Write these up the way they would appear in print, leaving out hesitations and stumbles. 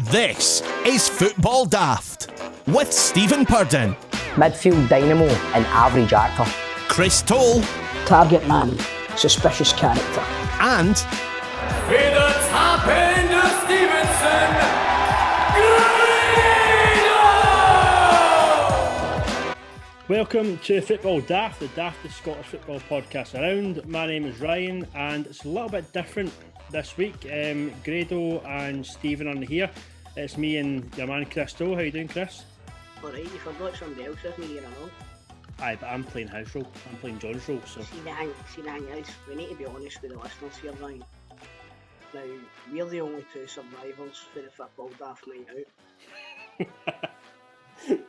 This is Football Daft with Stephen Purden, midfield dynamo and average actor, Chris Toll, target man, suspicious character, and with the top end of Stevenson, Grado! Welcome to Football Daft, the daftest Scottish football podcast around. My name is Ryan, and it's a little bit different this week. Grado and Stephen are here. It's me and your man Chris Toll. How you doing, Chris? Alright, you forgot somebody else with me here, I know. Aye, but I'm playing house role. I'm playing John's role, so... See the thing is, we need to be honest with the listeners here, Ryan. Now, we're the only two survivors for the Football Daft night out.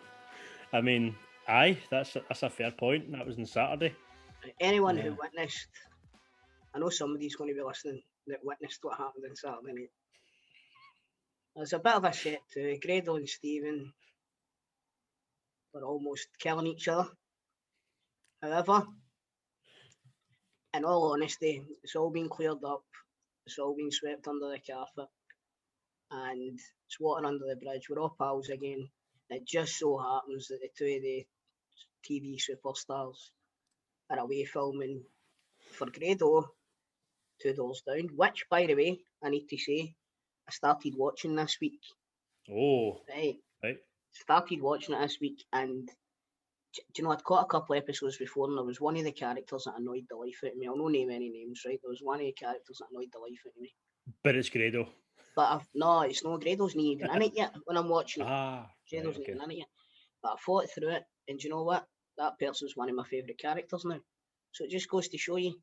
I mean, aye, that's a fair point. That was on Saturday. Anyone who witnessed, I know somebody's going to be listening that witnessed what happened on Saturday night. There's a bit of a set to Grado and Stephen were almost killing each other. However, in all honesty, it's all been cleared up. It's all been swept under the carpet. And it's water under the bridge. We're all pals again. It just so happens that the two of the TV superstars are away filming for Grado, 2 doors down, which, by the way, I need to say, I started watching this week. Oh, Right. right. Started watching it this week, and do you know, I'd caught a couple of episodes before, and there was one of the characters that annoyed the life out of me. I'll not name any names, right? There was one of the characters that annoyed the life out of me. But it's Grado. But no, it's not. Grado's not even in it yet when I'm watching it. Grado's not even in it yet. But I fought through it, and do you know what? That person's one of my favourite characters now. So it just goes to show you,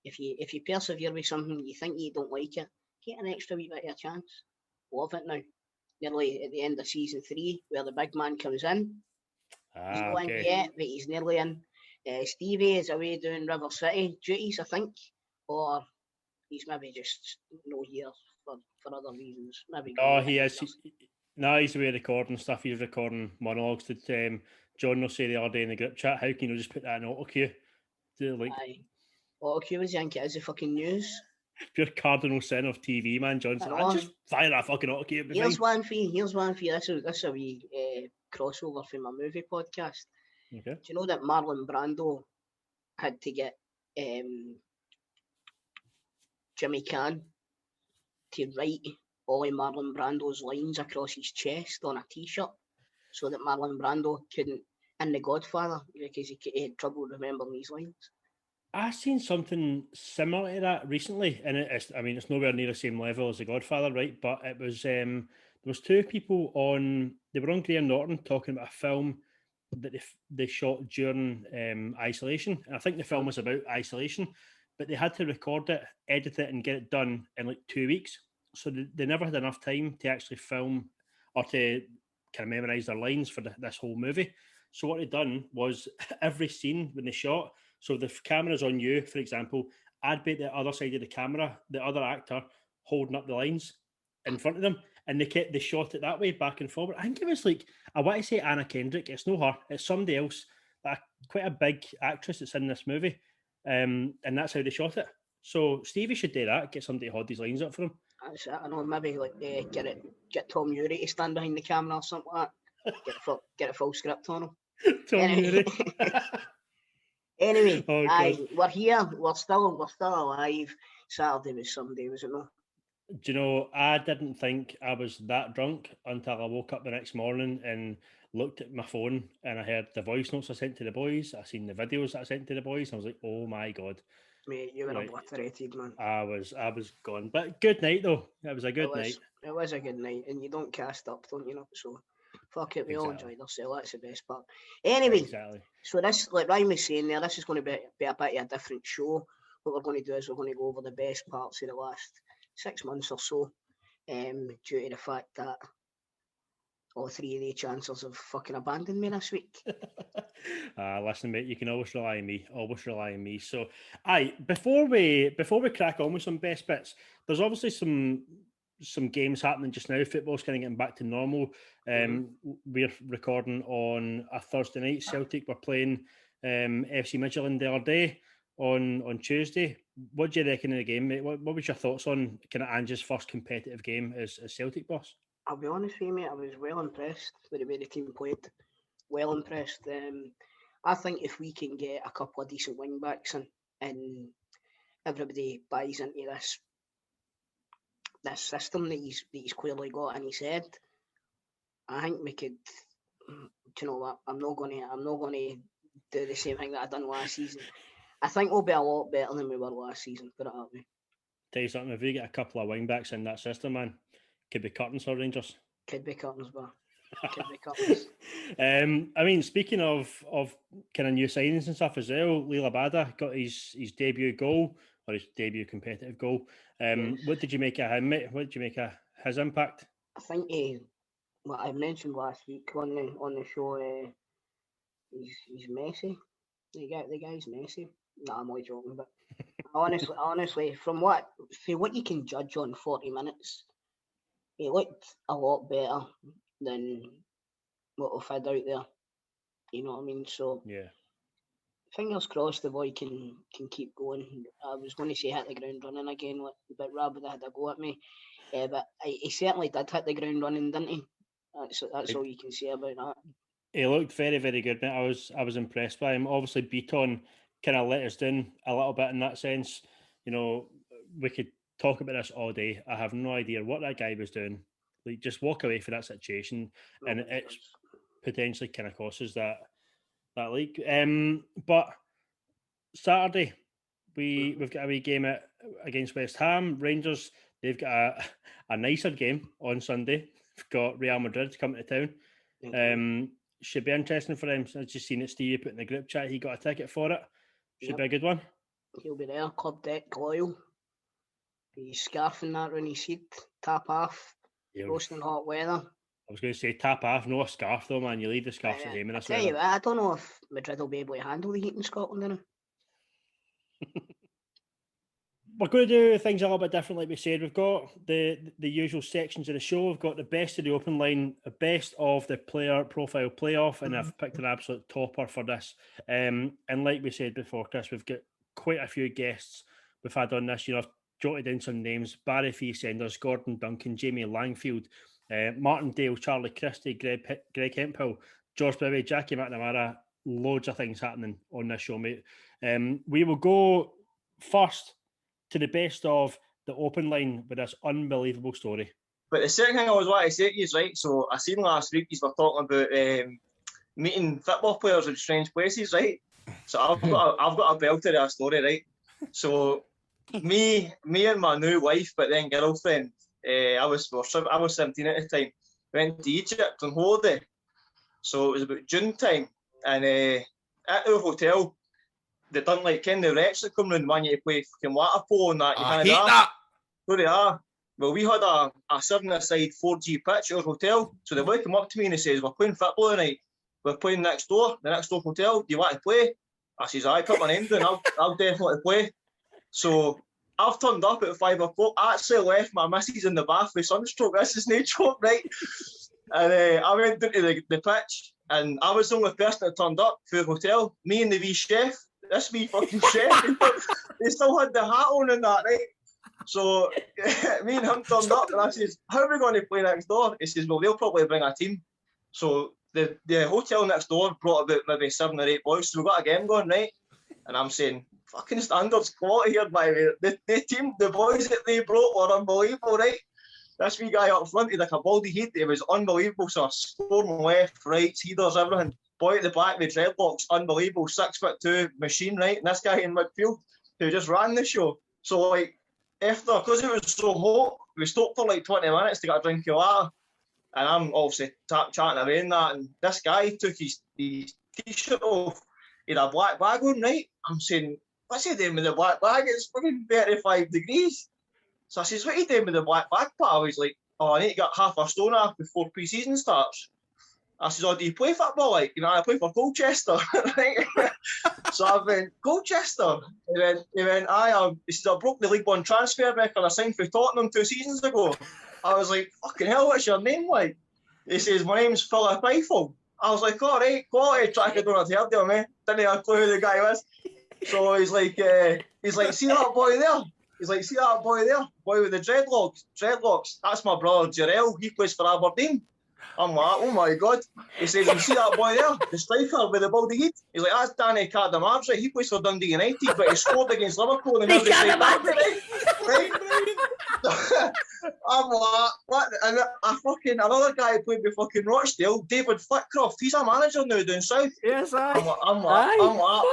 if you persevere with something, you think you don't like it, get an extra wee bit of a chance. Love it now. Nearly at the end of season 3, where the big man comes in. He's not in yet, but he's nearly in. Stevie is away doing River City duties, I think, or he's maybe just no here for other reasons. Maybe. Oh, he is. He's away recording stuff. He's recording monologues. That John will say the other day in the group chat, how can you just put that in auto cue? Aye. Auto cue, is think it is the fucking news. Pure cardinal sin of TV, man. Johnson, I just fire that fucking auto cue. Here's one for you. This is a wee crossover for my movie podcast. Okay. Do you know that Marlon Brando had to get Jimmy Caan to write all of Marlon Brando's lines across his chest on a t-shirt so that Marlon Brando couldn't, in The Godfather, because he had trouble remembering these lines? I've seen something similar to that recently, and it's nowhere near the same level as The Godfather, right? But it was there was 2 people they were on Graham Norton talking about a film that they shot during isolation. And I think the film was about isolation, but they had to record it, edit it, and get it done in like 2 weeks. So they never had enough time to actually film or to kind of memorize their lines for this whole movie. So what they'd done was every scene when they shot, so the camera's on you, for example, I'd be at the other side of the camera, the other actor holding up the lines in front of them, and they shot it that way, back and forward. I think it was like, I want to say Anna Kendrick. It's not her, it's somebody else, quite a big actress that's in this movie, and that's how they shot it. So Stevie should do that, get somebody to hold these lines up for him. That's it. I know, maybe like get Tom Ury to stand behind the camera or something like that. Get a full script on him. Tom Ury. Anyway, we're here. We're still alive. Saturday was Sunday, was it not? Do you know, I didn't think I was that drunk until I woke up the next morning and looked at my phone and I heard the voice notes I sent to the boys. I seen the videos that I sent to the boys. And I was like, oh my God. Mate, you were obliterated, man. I was gone. But good night, though. It was a good night. It was a good night. And you don't cast up, don't you know? So, fuck it, we all enjoyed ourselves. That's the best part. Anyway, So this, like Ryan was saying there, this is going to be a bit of a different show. What we're going to do is we're going to go over the best parts of the last 6 months or so, due to the fact that all 3 of the chancellors have fucking abandoned me this week. Listen, mate, you can always rely on me. Always rely on me. So, before we crack on with some best bits, there's obviously some games happening just now. Football's kind of getting back to normal. We're recording on a Thursday night. Celtic were playing FC Midtjylland the other day on Tuesday. What do you reckon of the game, mate? What was your thoughts on kind of Ange's first competitive game as Celtic boss? I'll be honest with you, mate, I was well impressed with the way the team played. Well impressed. I think if we can get a couple of decent wing backs in, and everybody buys into this system that he's clearly got in his head, I think we could. Do you know what? I'm not gonna do the same thing that I done last season. I think we'll be a lot better than we were last season. Put it that way. Tell you something, if we get a couple of wing backs in that system, man, could be curtains for Rangers. Could be curtains, but could be curtains. I mean, speaking of kind of new signings and stuff as well, Leila Bada got his debut goal, or his debut competitive goal. Yes. What did you make of him, mate? What did you make of his impact? I think what I mentioned last week on the show, he's messy. The guy's messy. No, I'm only joking, but honestly, from what you can judge on 40 minutes, he looked a lot better than what we've had out there. You know what I mean? So yeah, fingers crossed the boy can keep going. I was going to say hit the ground running again, but Rob would have had a go at me. But he certainly did hit the ground running, didn't he? That's all you can say about that. He looked very, very good, mate. I was impressed by him. Obviously, Beaton kind of let us down a little bit in that sense. You know, we could talk about this all day. I have no idea what that guy was doing. Like, just walk away from that situation, and it's potentially kind of costs us that league. But Saturday, we've got a wee game against West Ham. Rangers, they've got a nicer game on Sunday. We've got Real Madrid coming to town. Should be interesting for him. I've just seen it, Stevie put in the group chat. He got a ticket for it. Should be a good one. He'll be there, club deck loyal. He's scarfing that around his head, tap off, roasting hot weather. I was going to say tap off, no a scarf though, man. You leave the scarves at home in this weather. Tell you what, I don't know if Madrid will be able to handle the heat in Scotland now. We're going to do things a little bit different, like we said. We've got the usual sections of the show. We've got the best of the open line, the best of the player profile playoff, and I've picked an absolute topper for this. And like we said before, Chris, we've got quite a few guests we've had on this. You know, I've jotted down some names: Barry Fee-Senders, Gordon Duncan, Jamie Langfield, Martin Dale, Charlie Christie, Greg Hemphill, George Bowie, Jackie McNamara. Loads of things happening on this show, mate. We will go first to the best of the open line with this unbelievable story. But the second thing I was wanting to say to you is, right, so I seen last week you were talking about meeting football players in strange places, right? So I've got a belter of a story, right? So me and my new wife, but then girlfriend, I was 17 at the time, went to Egypt on holiday. So it was about June time, and at our hotel, they done like the reps that come round when you play fucking water polo and that. I hate that. So they are. Well, we had a 7-a-side 4G pitch at our hotel. So they would come up to me and he says, "We're playing football tonight. We're playing next door, the next door hotel. Do you want to play?" I says, "I put my name down. I'll definitely play." So I've turned up at 5 o'clock. I actually left my missus in the bath with sunstroke. This is no joke, right? And I went down to the pitch, and I was the only person that turned up for the hotel. Me and the wee chef. This wee fucking chef, they still had the hat on and that, right? So me and him turned up, and I says, "How are we going to play next door?" He says, "Well, they'll probably bring a team." So the hotel next door brought about maybe 7 or 8 boys, so we got a game going, right? And I'm saying, fucking standards quality here, by the team, the boys that they brought were unbelievable, right? This wee guy up front, he had like a baldy head, it was unbelievable, so scoring left, right, headers, everything. Boy at the back with dreadlocks, unbelievable, 6'2" machine, right? And this guy in midfield who just ran the show. So like after, because it was so hot, we stopped for like 20 minutes to get a drink of water. And I'm obviously chatting away and that. And this guy took his t-shirt off. He had a black bag on, right? I'm saying, "What's he doing with the black bag? It's fucking 35 degrees. So I says, "What are you doing with the black bag, pal?" He's like, "Oh, I need to get half a stone off before pre-season starts." I says, "Oh, do you play football?" Like, you know, I play for Colchester, right? So I went, "Colchester?" He went, "Aye." He says, "I broke the League One transfer record I signed for Tottenham 2 seasons ago." I was like, "Fucking hell, what's your name like?" He says, "My name's Philip Eiffel." I was like, "All right, quality track, I don't have heard of him, eh?" Didn't have a clue who the guy was. So he's like, "See that boy there?" He's like, see that boy there? Boy with the dreadlocks. That's my brother, Jarrell. He plays for Aberdeen. I'm like, oh my God. He says, you see that boy there? The striker with the baldy head? He's like, that's Danny Cadamavs, right? He plays for Dundee United, but he scored against Liverpool in every side. Right? I'm like, what? And another guy who played with fucking Rochdale, David Flitcroft, he's a manager now down south. Yes, I'm like,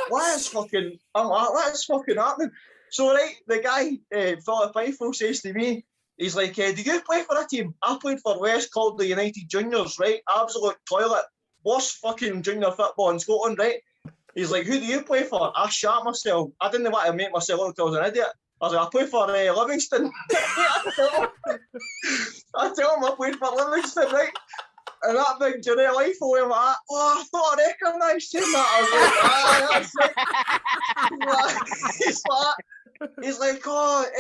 what is fucking happening? So, right, the guy, Philip Eiffel, says to me, he's like, do you play for a team? I played for West Calder United Juniors, right? Absolute toilet. Worst fucking junior football in Scotland, right? He's like, who do you play for? I shat myself. I didn't want to make myself look like I was an idiot. I was like, I play for Livingston. I tell him I played for Livingston, right? And that big Jarrell Eiffel went like, oh, I thought I recognised him. I was like, he's like,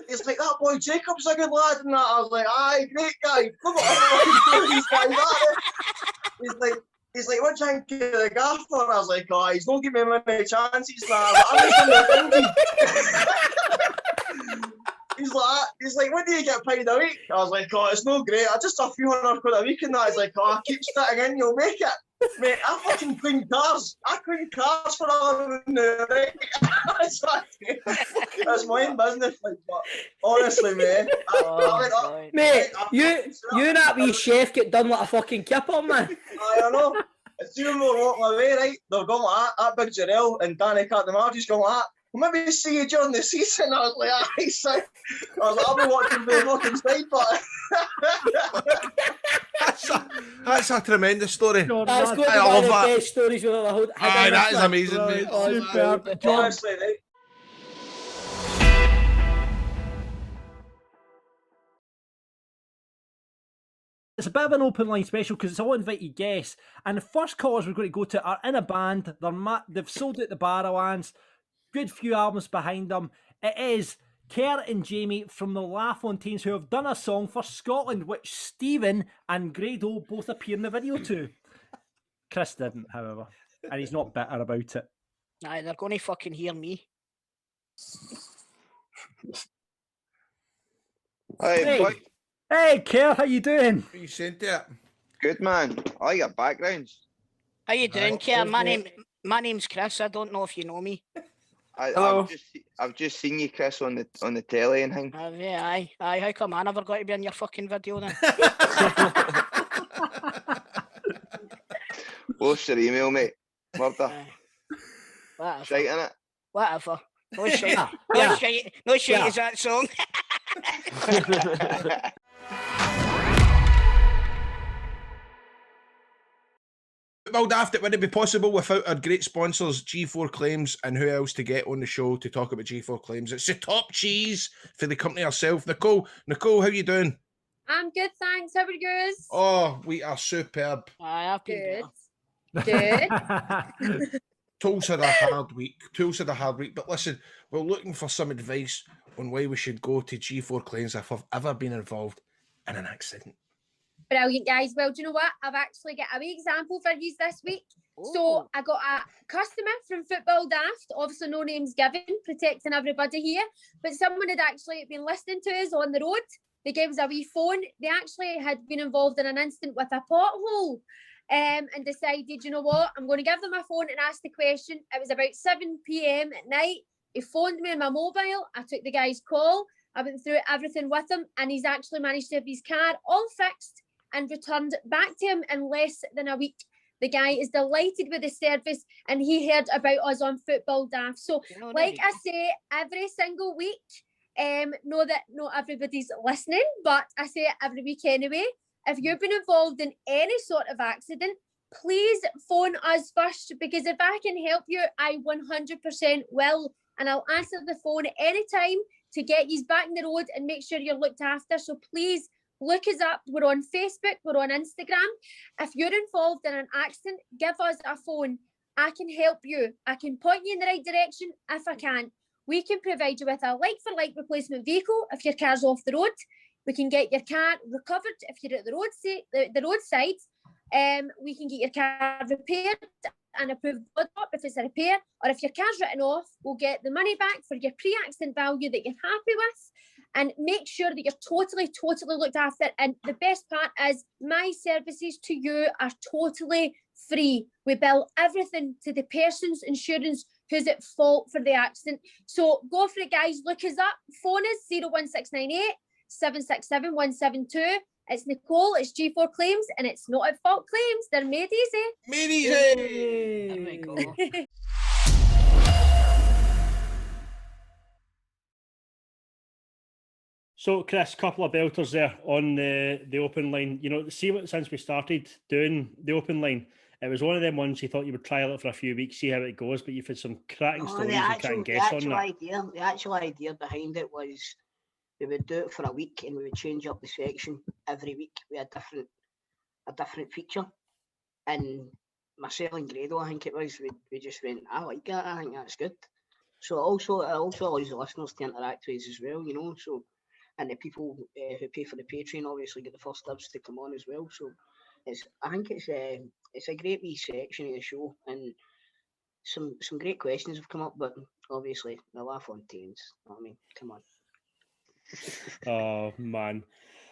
it's like that boy Jacob's a good lad and that. I was like, aye, great guy. He's like, what do you think of the gaffer? I was like, oh, he's not giving me many chances now. He's like, what do you get paid a week? I was like, oh, it's no great. I just a few £100 a week and that. He's like, oh, keep sitting in, you'll make it. Mate, I fucking clean cars. I clean cars for a living now, right? That's my own business, like, but honestly, mate. Mate, you that wee chef get done like a fucking kipper, man. I know. As soon as we were walking away, right, they're going like that big Jarrell and Danny Cadamar going like that. Well, maybe see you during the season. I was like, aye, son. I was like, I'll be watching the fucking side, but That's a tremendous story. That's good. I love that. Best stories we've ever heard. Aye, that is amazing, mate. Superb. John, honestly, right. it's a bit of an open line special because it's all invited guests. And the first callers we're going to go to are in a band. They've sold out the Barrowlands. Good few albums behind them. It is Kerr and Jamie from the LaFontaines who have done a song for Scotland, which Stephen and Grado both appear in the video to. Chris didn't, however, and he's not bitter about it. Aye, they're going to fucking hear me. Hey, Kerr, how you doing? What you saying to it? Good man. I like your backgrounds. How you doing, Kerr? My name's Chris. I don't know if you know me. I've just seen you, Chris, on the telly and thing. Yeah, aye. How come I never got to be in your fucking video then? What's your email, mate? Murder. Whatever. Shite in it. Whatever. No shit. No shit is that song. Well, Daft, it wouldn't be possible without our great sponsors, G4 Claims, and who else to get on the show to talk about G4 Claims. It's the top cheese for the company herself. Nicole, how you doing? I'm good, thanks. How are you guys? Oh, we are superb. Aye, I've been Good. Tools had a hard week. But listen, we're looking for some advice on why we should go to G4 Claims if we've ever been involved in an accident. Brilliant, guys. Well, do you know what? I've actually got a wee example for you this week. Ooh. So I got a customer from Football Daft, obviously no names given, protecting everybody here, but someone had actually been listening to us on the road. They gave us a wee phone. They actually had been involved in an incident with a pothole and decided, you know what, I'm going to give them my phone and ask the question. It was about 7 p.m. at night. He phoned me on my mobile. I took the guy's call. I went through everything with him, and he's actually managed to have his car all fixed and returned back to him in less than a week. The guy is delighted with the service, and he heard about us on Football Daft. So, like I say, every single week, know that not everybody's listening, but I say it every week anyway. If you've been involved in any sort of accident, please phone us first, because if I can help you, I 100% will. And I'll answer the phone at any time to get you back in the road and make sure you're looked after. So please, look us up. We're on Facebook. We're on Instagram. If you're involved in an accident, give us a phone. I can help you. I can point you in the right direction if I can. We can provide you with a like-for-like replacement vehicle if your car's off the road. We can get your car recovered if you're at the roadside. We can get your car repaired an approved blood op if it's a repair, or if your car's written off, we'll get the money back for your pre-accident value that you're happy with. And make sure that you're totally looked after. And the best part is my services to you are totally free. We bill everything to the person's insurance who's at fault for the accident. So go for it, guys. Look us up. Phone us 01698 767 172. It's Nicole, it's G4 Claims, and it's not at fault claims. They're made easy. Made easy. There we go. So, Chris, couple of belters there on the open line. You know, see what since we started doing the open line, it was one of them ones you thought you would trial it for a few weeks, see how it goes, but you've had some cracking stories and cracking guests on that. The actual idea behind it was we would do it for a week and we would change up the section every week. We had a different feature. And myself and Grado, I think it was, we just went, I like that, I think that's good. So it also allows the listeners to interact with us as well, you know. So, and the people who pay for the Patreon obviously get the first dibs to come on as well. So I think it's a great wee section of the show, and some great questions have come up, but obviously the LaFontaine's. I mean, come on. Oh man.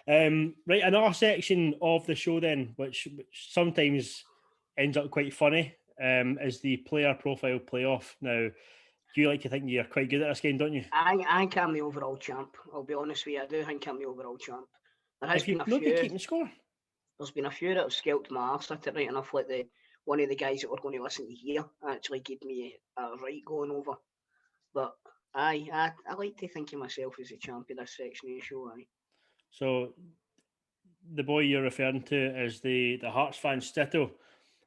Right, another section of the show then, which sometimes ends up quite funny, is the player profile playoff. Now, you like to think you're quite good at this game, don't you? I think I'm the overall champ. I'll be honest with you. I do think I'm the overall champ. There has been a few. Keeping score? There's been a few that have scalped my arse at it right enough. Like one of the guys that we're going to listen to here actually gave me a right going over. But I like to think of myself as the champ of this section of the show. So the boy you're referring to is the Hearts fan Stitto.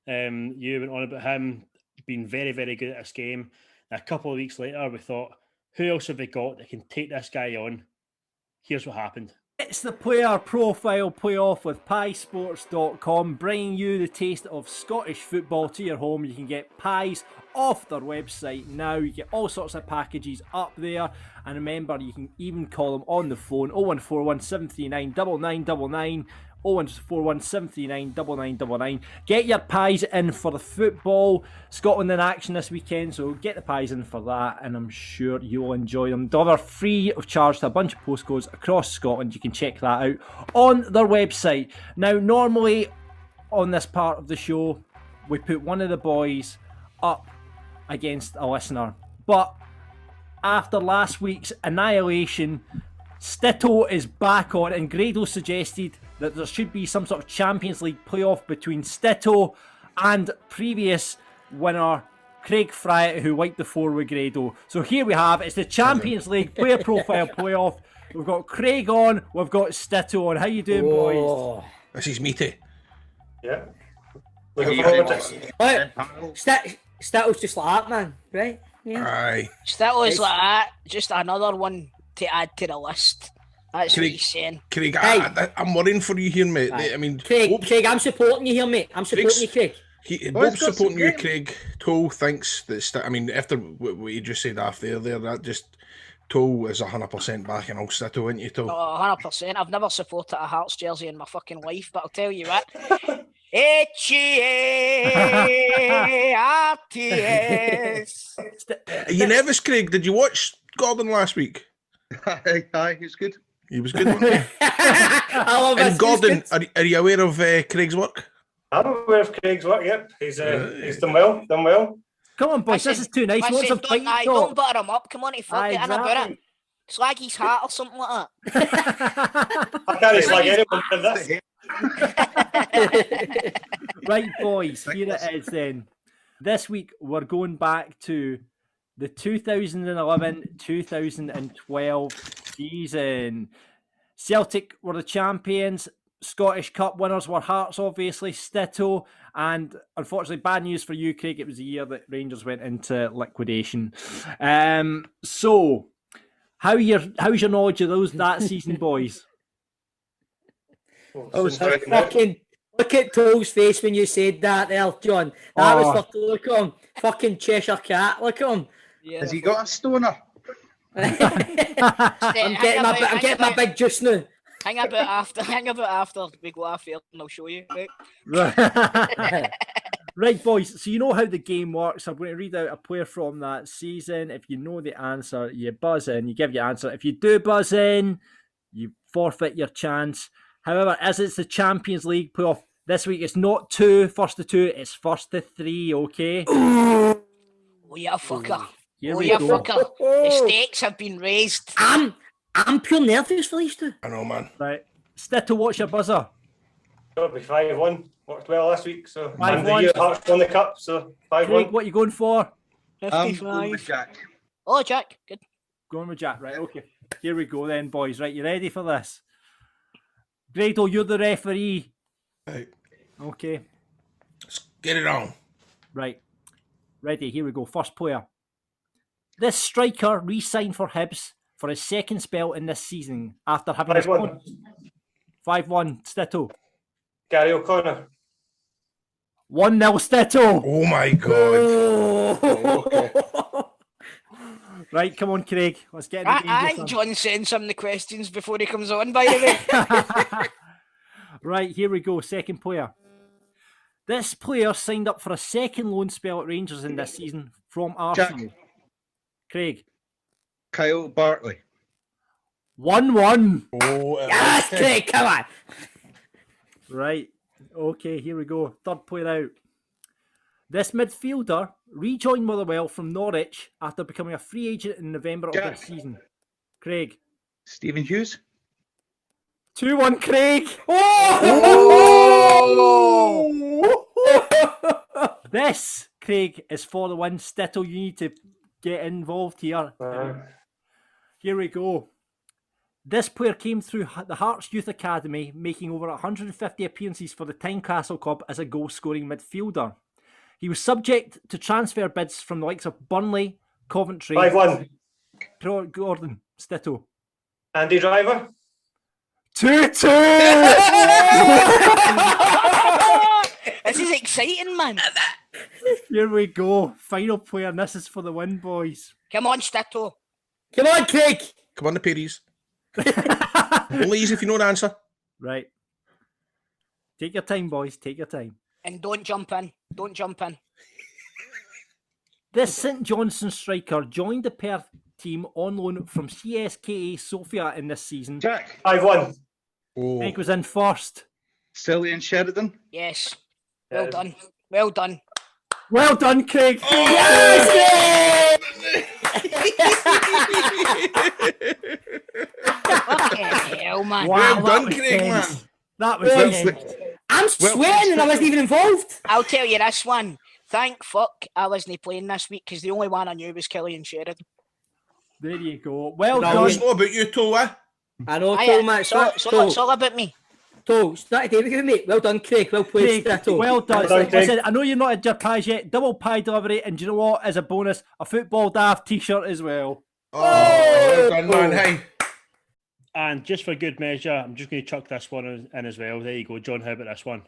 You went on about him being very, very good at this game. A couple of weeks later, we thought, who else have we got that can take this guy on? Here's what happened. It's the Player Profile Playoff with piesports.com, bringing you the taste of Scottish football to your home. You can get pies off their website now. You get all sorts of packages up there. And remember, you can even call them on the phone, 0141 739 9999. 0141 739 9999. Get your pies in for the football. Scotland in action this weekend, so get the pies in for that, and I'm sure you'll enjoy them. They're free of charge to a bunch of postcodes across Scotland. You can check that out on their website. Now, normally on this part of the show, we put one of the boys up against a listener, but after last week's annihilation, Stitto is back on, and Grado suggested that there should be some sort of Champions League playoff between Stitto and previous winner Craig Fryatt, who wiped the floor with Grado. So here we have, it's the Champions League Player Profile Playoff. We've got Craig on, we've got Stitto on. How you doing, boys? This is meaty. Yeah. Stitto's just like that, man, right? Yeah. Aye. Stitto's like that, just another one to add to the list. That's Craig, what he's saying. Craig, I'm worrying for you here, mate. I mean, Craig, I'm supporting you here, mate. I'm supporting you, Craig. Bob's supporting you, Craig. Toll thinks that. I mean, after what you just said after there, that just Toll is 100% backing all Stitto, isn't you, Toll? Oh, 100%. I've never supported a Hearts jersey in my fucking life, but I'll tell you what. H-E-A-R-T-S. Are you nervous, Craig? Did you watch Gordon last week? Aye, he was good. He was good, wasn't he? I love and Gordon, are you aware of Craig's work? I'm aware of Craig's work, yep. He's done well, Come on, boys, this is too nice. What's don't butter him up. Come on, fuck it, exactly. About it. Slag his hat or something like that. I can't slag anyone with this. Right, boys, here it is then. This week, we're going back to the 2011-2012 season. Celtic were the champions. Scottish Cup winners were Hearts, obviously, Stitto, and unfortunately, bad news for you, Craig. It was the year that Rangers went into liquidation. So, how's your knowledge of that season, boys? Look at Toll's face when you said that there, John. That was for Toll. Look at him. Fucking Cheshire Cat. Look at him. Yeah. Has he got a stoner? I'm getting my big juice now. Hang about after we go off here and I'll show you. Right? Right, boys, so you know how the game works. I'm going to read out a player from that season. If you know the answer, you buzz in, you give your answer. If you do buzz in, you forfeit your chance. However, as it's the Champions League playoff, this week it's not first to two, it's first to three, okay? Oh, yeah, fucker. Here Oh, we yeah, go. fucker. The stakes have been raised. I'm pure nervous for these two. I know, man. Right. Stitto, what's your buzzer? It'll be 5-1. Worked well last week, so 5-1. and the year Hearts won the cup, so 5-1. Craig, what you going for? 55. Jack. Oh, Jack, good. Going with Jack, right, okay. Here we go then, boys. Right, you ready for this? Grado, you're the referee. Right. Okay. Let's get it on. Right. Ready, here we go. First player. This striker re-signed for Hibs for his second spell in this season after having 5-1. 5-1, Stitto. Gary O'Connor. 1-0, Stitto. Oh my god. Oh, okay. Right, come on, Craig. Let's get in the game. I think John sends some of the questions before he comes on, by the way. Right, here we go. Second player. This player signed up for a second loan spell at Rangers in this season from Arsenal. Jack. Craig. Kyle Bartley. 1-1. Oh, Yes, Craig, come on. Right. Okay, here we go. Third player out. This midfielder rejoined Motherwell from Norwich after becoming a free agent in November of this season. Craig. Stephen Hughes. 2-1, Craig. This, Craig, is for the win. Stittle, you need to get involved here. Here we go. This player came through the Hearts Youth Academy, making over 150 appearances for the Tynecastle club as a goal-scoring midfielder. He was subject to transfer bids from the likes of Burnley, Coventry... 5-1. Gordon, Stitto. Andy Driver. 2-2! This is exciting, man. Here we go. Final player, and this is for the win, boys. Come on, Stitto. Come on, Craig. Come on, the Perries. Only easy if you know the answer. Right. Take your time, boys. Take your time. And don't jump in. Don't jump in. This St Johnstone striker joined the Perth team on loan from CSKA Sofia in this season. Jack. 5-1. Oh. Craig was in first. Cillian Sheridan. Yes. Well done. Well done. Well done, Craig. Yes, Fucking hell, man. Well done, was Craig, tense. man. That was Well, tense. I'm sweating and I wasn't even involved. I'll tell you this one. Thank fuck I wasn't playing this week because the only one I knew was Cillian Sheridan. There you go. Well No, done. it's not about you, Toa. I know, Aye, Tom, mate. it's all about me. It's not a day with you, mate. Well done, Craig. Well played, Craig, Stitto. well done. Well done, Craig. Listen, I know you're not at your prize yet. Double pie delivery, and do you know what? As a bonus, a football daft t-shirt as well. Oh, well done, man. Hey. And just for good measure, I'm just going to chuck this one in as well. There you go, John. How about this one?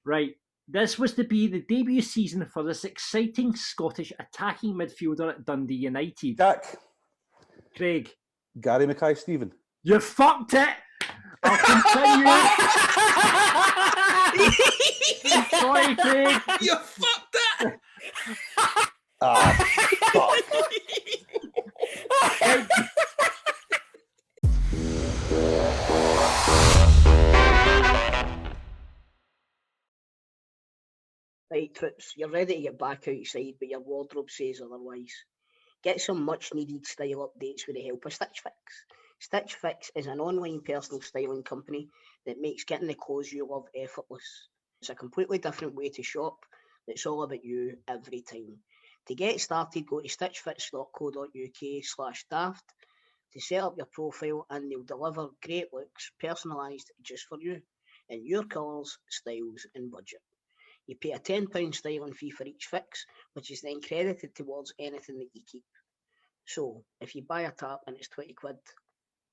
Right. This was to be the debut season for this exciting Scottish attacking midfielder at Dundee United. Jack. Craig. Gary Mackay-Steven. You fucked it. I'll continue. Sorry, Craig. You fucked it. Fuck. Right, Trips, you're ready to get back outside, but your wardrobe says otherwise. Get some much needed style updates with the help of Stitch Fix. Stitch Fix is an online personal styling company that makes getting the clothes you love effortless. It's a completely different way to shop that's all about you every time. To get started, go to stitchfix.co.uk/daft to set up your profile, and they'll deliver great looks personalised just for you in your colours, styles and budget. You pay a £10 styling fee for each fix, which is then credited towards anything that you keep. So, if you buy a tarp and it's 20 quid,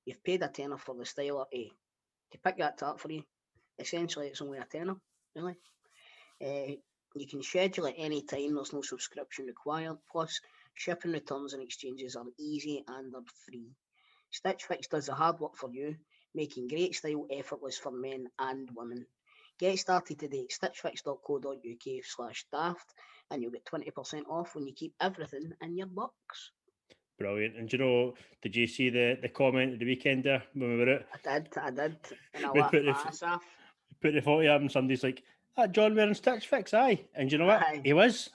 you've paid a tenner for the styler to pick that tarp for you. Essentially, it's only a tenner, really. You can schedule at any time, there's no subscription required, plus shipping, returns and exchanges are easy and are free. Stitch Fix does the hard work for you, making great style effortless for men and women. Get started today at stitchfix.co.uk/daft and you'll get 20% off when you keep everything in your box. Brilliant. And do you know, did you see the comment at the weekend there when we were out? I did. And I We laughed put my the- ass off. Put the photo up and somebody's like, that John wearing Stitch Fix, aye. And do you know what? Aye. He was.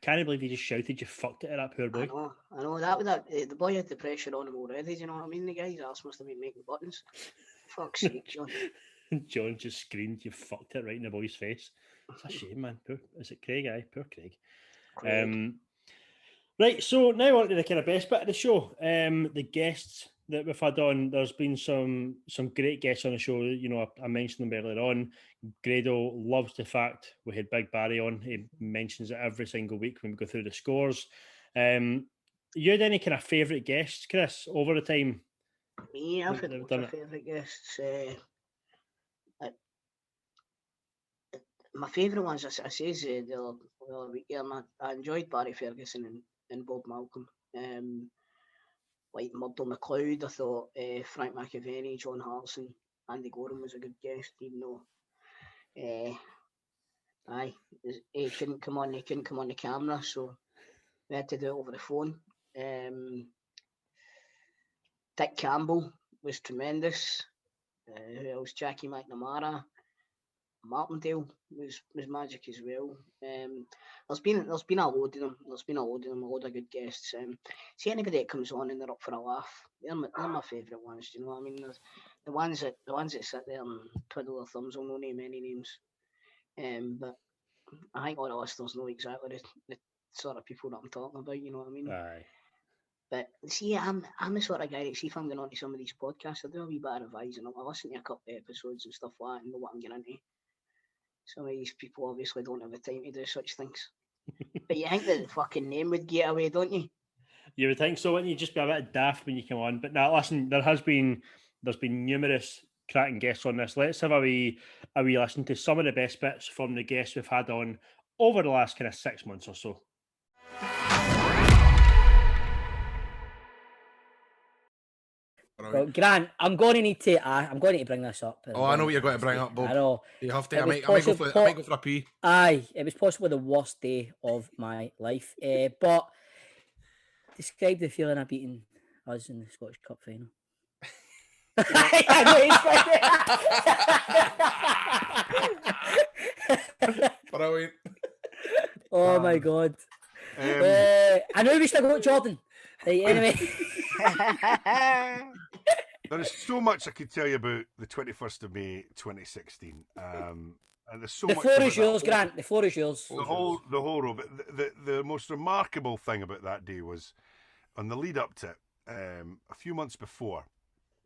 Can't believe he just shouted you fucked it at that poor boy. I know. That the boy had the pressure on him already, do you know what I mean? The guy's ass must have been making buttons. Fuck's sake, John. John just screamed, you fucked it right in the boy's face. It's a shame, man. Poor, is it Craig? Aye, poor Craig. Right, so now on to the kind of best bit of the show. The guests that we've had on, there's been some great guests on the show. You know, I mentioned them earlier on. Grado loves the fact we had Big Barry on. He mentions it every single week when we go through the scores. You had any kind of favourite guests, Chris, over the time? Me, I've had lots of favourite guests. My favourite ones, I says the other week, I enjoyed Barry Ferguson and Bob Malcolm. Like Murdo McLeod, I thought Frank McAvenny, John Hartson, Andy Gorham was a good guest, even though he couldn't come on the camera, so we had to do it over the phone. Dick Campbell was tremendous. Who else? Jackie McNamara. Martindale was magic as well. There's been a load of them. A load of good guests. See anybody that comes on and they're up for a laugh. They're my favourite ones. Do you know what I mean? There's the ones that sit there and twiddle their thumbs. I'll not name any names. But I think all the listeners know exactly the sort of people that I'm talking about. You know what I mean? Aye. But see, I'm the sort of guy that see if I'm going on to some of these podcasts, I do a wee bit of revising. I listen to a couple of episodes and stuff like that and know what I'm getting into. Some of these people obviously don't have the time to do such things. But you think that the fucking name would get away, don't you? You would think so, wouldn't you? Just be a bit daft when you come on. But now, listen, there's been numerous cracking guests on this. Let's have a wee listen to some of the best bits from the guests we've had on over the last kind of 6 months or so. Well, Grant, I'm going to need to bring this up. Oh, I know what you're going to bring up, Bob. I know. You have to. I might go for a pee. Aye, it was possibly the worst day of my life. But describe the feeling of beating us in the Scottish Cup final. Brilliant. Oh my God. I know we still got Jordan. Right, anyway. There is so much I could tell you about the 21st of May 2016. And there's so much. The floor is yours, Grant. The floor is yours. The whole row. But the most remarkable thing about that day was on the lead up to it, a few months before,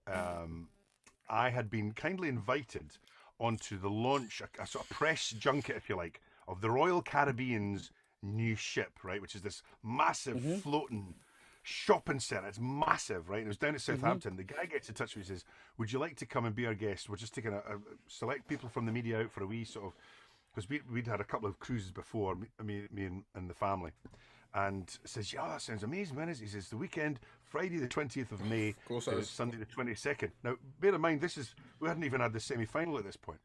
I had been kindly invited onto the launch, a sort of press junket, if you like, of the Royal Caribbean's new ship, right, which is this massive floating shopping centre. It's massive, right? And it was down at Southampton. The guy gets in touch with me and says, would you like to come and be our guest? We're just taking a select people from the media out for a wee sort of, because we'd had a couple of cruises before, me and the family. And says, yeah, that sounds amazing, man. He says, the weekend, Friday the 20th of May, Sunday the 22nd. Now, bear in mind, we hadn't even had the semi-final at this point.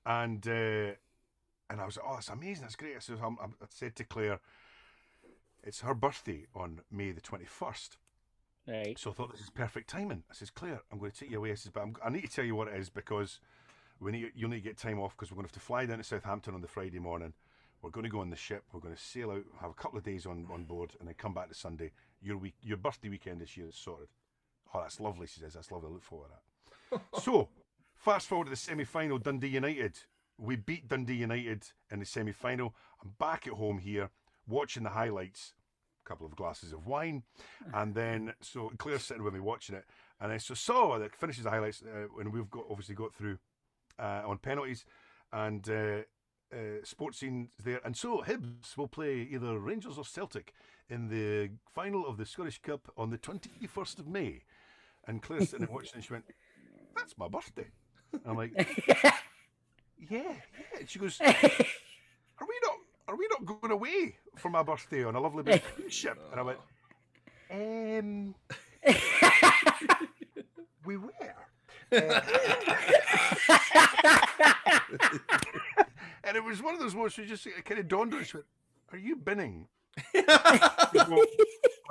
And I was like, oh, that's amazing, that's great. I said to Claire, it's her birthday on May the 21st. Right. So I thought, this is perfect timing. I says, Claire, I'm going to take you away. I says, but I need to tell you what it is, because you'll need to get time off, because we're going to have to fly down to Southampton on the Friday morning. We're going to go on the ship. We're going to sail out, have a couple of days on board, and then come back to Sunday. Your birthday weekend this year is sorted. Oh, that's lovely, she says. That's lovely. I look forward to that. So, fast forward to the semi-final, Dundee United. We beat Dundee United in the semi-final. I'm back at home here, watching the highlights, a couple of glasses of wine, and then, so Claire's sitting with me watching it, and then so that finishes the highlights, when we've obviously got through on penalties, and sports scenes there, and so Hibs will play either Rangers or Celtic in the final of the Scottish Cup on the 21st of May. And Claire's sitting and watching, and she went, that's my birthday. And I'm like, yeah. And she goes, are we not going away for my birthday on a lovely big cruise ship? And I went, We were. And it was one of those moments where you just kind of dawned on us, went, are you binning on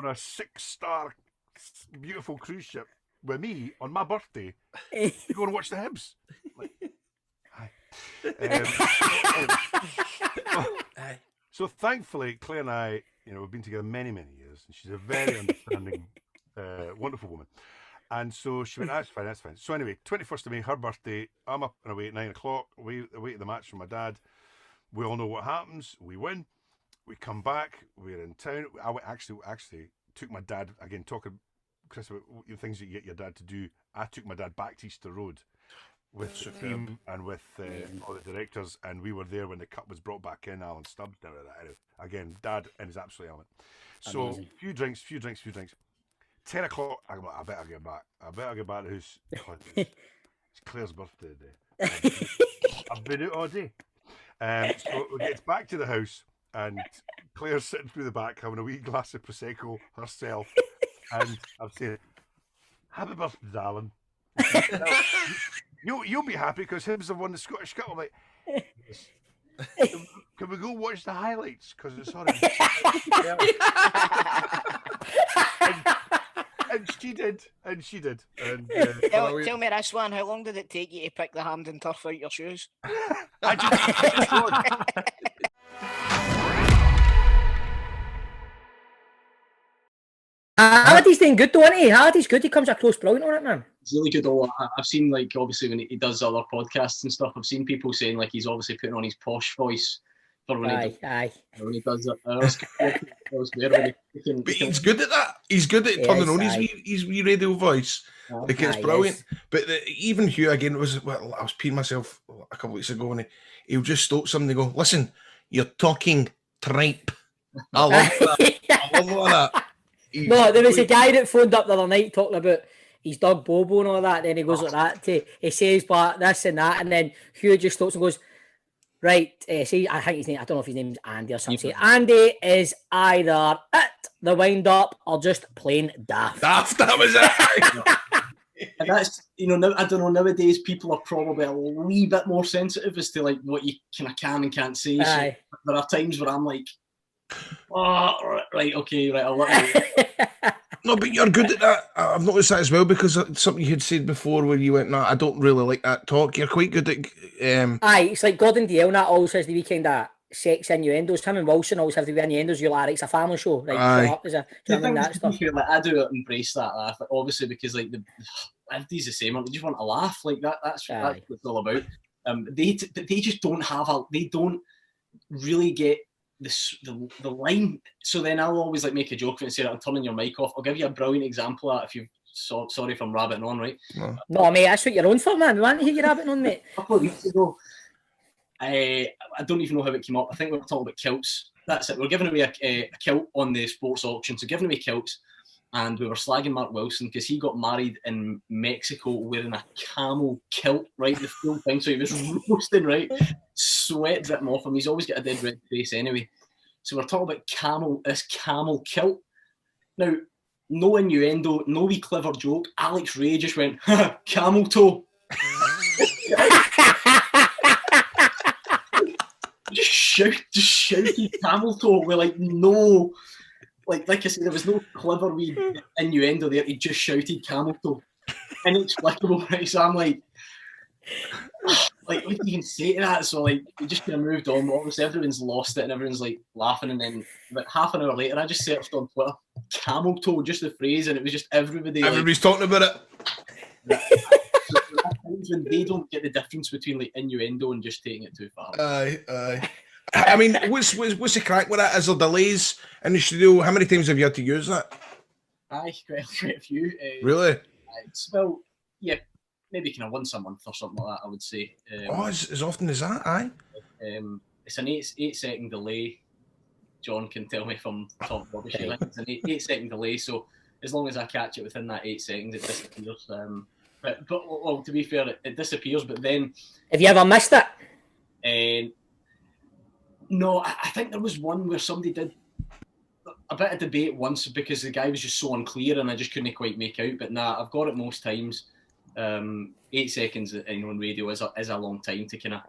a 6-star beautiful cruise ship with me on my birthday to go and watch the Hibs? Like, aye. So thankfully, Claire and I, we've been together many, many years, and she's a very understanding, wonderful woman. And so she went, that's fine, that's fine. So anyway, 21st of May, her birthday, I'm up and away at 9 o'clock, away to the match from my dad. We all know what happens. We win. We come back. We're in town. I actually took my dad, again, talking, Chris, about the things that you get your dad to do. I took my dad back to Easter Road with Supreme and with all the directors, and we were there when the cup was brought back in, Alan Stubbs, and everything. Again, dad in his absolute element. So, Amazing. few drinks. 10 o'clock, I better get back. I better get back to the house. It's Claire's birthday today. I've been out all day. So we get back to the house, and Claire's sitting through the back having a wee glass of Prosecco herself. And I'm saying, happy birthday, darling. You'll be happy because Hibs have won the Scottish Cup. I'm like, can we go watch the highlights? Because it's already. And she did. And tell me this one. How long did it take you to pick the Hampden turf out your shoes? I just Hardy's doing good though, isn't he? Hardy's good. He comes across brilliant on it, man. It's really good. I've seen, like, obviously when he does other podcasts and stuff, I've seen people saying like he's obviously putting on his posh voice for when he does it. But he's good at that. He's good at turning on his wee radio voice. Like, it's brilliant. But even Hugh, again, I was peeing myself a couple of weeks ago, and he'll just stop something and go, listen, you're talking tripe. I love that. I love that. No, there was a guy that phoned up the other night talking about his dog Bobo and all that. Then he goes like that. He says, but this and that. And then Hugh just stops and goes, right. See, I think his name, I don't know if his name's Andy or something. Andy is either at the wind up or just plain daft. Daft, that was it. And that's, now, I don't know, nowadays people are probably a wee bit more sensitive as to like what you can and can't say. So there are times where I'm like, oh, right, okay, right, I'll let you. No, but you're good at that. I've noticed that as well, because something you had said before where you went, no, I don't really like that talk. You're quite good at... Aye, it's like Gordon Dale, that always has the weekend that sex innuendos. Him and Wilson always have the innuendos. You're like, it's a family show. Right, shut up. That stuff. I do embrace that laugh, like, obviously, because like everybody's the same. They just want to laugh. Like that's what it's all about. They just don't have they don't really get the line. So then I'll always like make a joke and say, I'm turning your mic off. I'll give you a brilliant example of that if you sorry if I'm rabbiting on, right? No, mate, that's what you're on for, man. We want to hear you rabbiting on, mate. A couple of weeks ago, I don't even know how it came up. I think we were talking about kilts. That's it. We're giving away a kilt on the sports auction. So giving away kilts, and we were slagging Mark Wilson because he got married in Mexico wearing a camel kilt, right? The full thing. So he was roasting, right? Sweat dripping off him. He's always got a dead red face anyway. So we're talking about this camel kilt. Now, no innuendo, no wee clever joke. Alex Ray just went, camel toe. just shouted camel toe. We're like, no. Like I said, there was no clever wee innuendo there. He just shouted camel toe. Inexplicable, right? So I'm like, what do you even say to that? So like, we just kind of moved on. Obviously, everyone's lost it and everyone's like laughing. And then about half an hour later, I just searched on Twitter, camel toe, just the phrase, and it was just everybody. Everybody's talking about it. When they don't get the difference between like innuendo and just taking it too far. Aye. I mean, what's the crack with that? Is there delays in the studio? How many times have you had to use that? Aye, quite a few. Really? It's about, yeah, maybe kind of once a month or something like that, I would say. As often as that, aye? It's an 8-second delay. John can tell me if I'm talking rubbish. It's an 8-second delay, so as long as I catch it within that 8 seconds, it disappears. But well, to be fair, it disappears, but then... Have you ever missed it? No, I think there was one where somebody did... a bit of debate once because the guy was just so unclear and I just couldn't quite make out. But nah, I've got it most times. 8 seconds on radio is a long time to kind of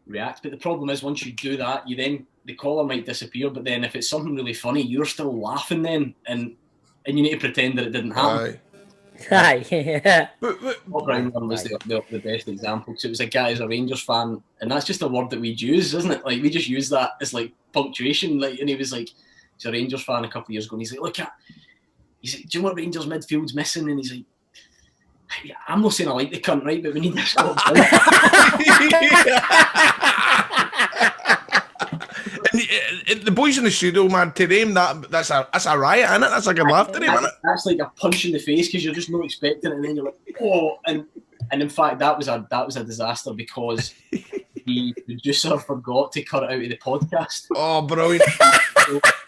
react. But the problem is once you do that, the caller might disappear. But then if it's something really funny, you're still laughing then, and you need to pretend that it didn't happen. Yeah. Bob Brown one was the best example because it was a guy who's a Rangers fan, and that's just a word that we'd use, isn't it? Like we just use that as like punctuation. Like, and he was like, he's a Rangers fan a couple of years ago, and he's like, he's like, do you know what Rangers midfield's missing? And he's like, yeah, I'm not saying I like the cunt, right? But we need this. And the boys in the studio, man, to them that's a riot, isn't it? That's like a laugh to them, isn't it? That's like a punch in the face because you're just not expecting it, and then you're like, oh, and in fact that was a disaster because the producer forgot to cut it out of the podcast. Oh, brilliant!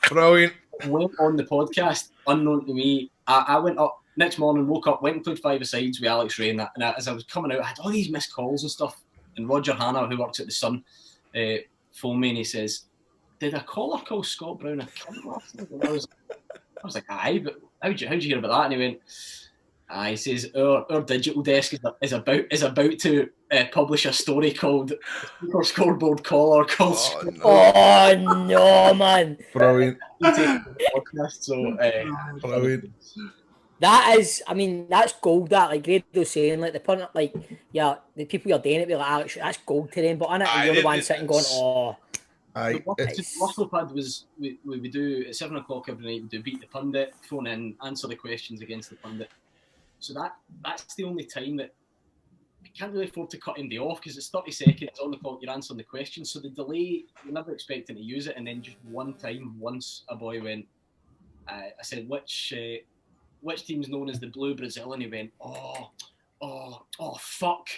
Brilliant. Went on the podcast unknown to me. I went up next morning, woke up, went and played 5-a-sides with Alex Ray and that. And as I was coming out, I had all these missed calls and stuff. And Roger Hanna, who works at the Sun, phoned me and he says, "Did a caller call Scott Brown a cunt last night?" And I was like, "Aye, but how'd you hear about that?" And he went, "Aye," he says, our digital desk is about to publish a story called Super Scoreboard Caller called. Oh no, man! Brilliant. So, brilliant. That is, I mean, that's gold. That like Grado's saying, like the pun, like the people you're doing it with, like Alex, that's gold to them. But on it, you're the one sitting going, "Oh." Aye. The Waffle Pad was we do at 7 o'clock every night. We do beat the pundit, phone in, answer the questions against the pundit. So that's the only time that you can't really afford to cut anybody off because it's 30 seconds on the clock. You're answering the questions, so the delay you're never expecting to use it. And then just once a boy went, I said which team's known as the Blue Brazil, and he went, oh fuck.